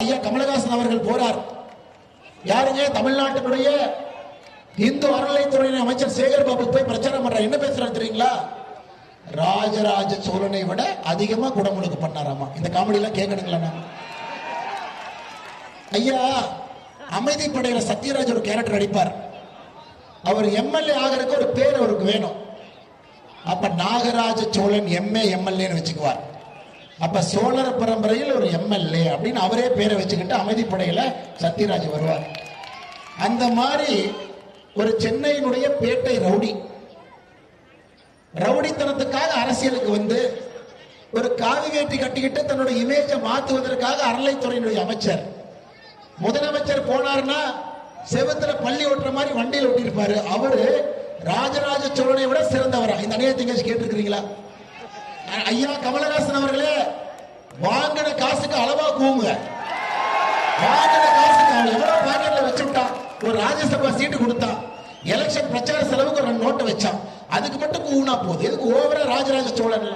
ஐயா கமலஹாசன் அவர்கள் போறார். யாருங்க? தமிழ்நாட்டினுடைய இந்து அறநிலைத்துறை அமைச்சர் சேகர் பாபு போய் பிரச்சாரம் பண்றார். என்ன பேசுறாரு தெரியுங்களா? ராஜராஜ சோழனை விட அதிகமா குடமுழுக்கு பண்ணாராமா. இந்த காமெடி எல்லாம் கேட்கணுங்களா? ஐயா அமைதி படையில சத்யராஜ் ஒரு கேரக்டர் அடிப்பார். அவர் எம்எல்ஏ ஆகிறதுக்கு ஒரு பேர் அவருக்கு வேணும். அப்ப நாகராஜ சோழன் எம்ஏ எம்எல்ஏன்னு வச்சுக்குவார். அப்ப சோழர பரம்பரையில் ஒரு எம்எல்ஏ அப்படின்னு அவரே பேரை வச்சுக்கிட்டு அமைதிப்படையில சத்யராஜ் வருவார். அந்த மாதிரி ஒரு சென்னையினுடைய பேட்டை ரவுடி ரவுடித்தனத்துக்காக அரசியலுக்கு வந்து ஒரு காவி வேட்டி கட்டிக்கிட்டு தன்னுடைய இமேஜை மாற்றுவதற்காக அறநிலைத்துறையினுடைய அமைச்சர் முதலமைச்சர் போனார்னா செவத்துல பள்ளி ஓட்டுற மாதிரி வண்டியில் ஓட்டிருப்பாரு. அவரு ராஜராஜ சோழனை விட சிறந்தவரா? இந்த அநியாயத்தை கேட்டிருக்கிறீங்களா? ஐயா கமலஹாசன் அவர்களே, வாங்கின காசுக்கு அளவா கூவுங்க. வாங்கின காசுக்கு அவன் எவ்வளவு பாக்கெட்ல வச்சுட்டான். ஒரு ராஜ்யசபா சீட்டு கொடுத்தான், எலெக்ஷன் பிரச்சார செலவுக்கு ஒரு நோட்டை வச்சான், அதுக்கு மட்டும் கூவுனா போகுது. எதுக்கு ஓவரா ராஜராஜ சோழன்?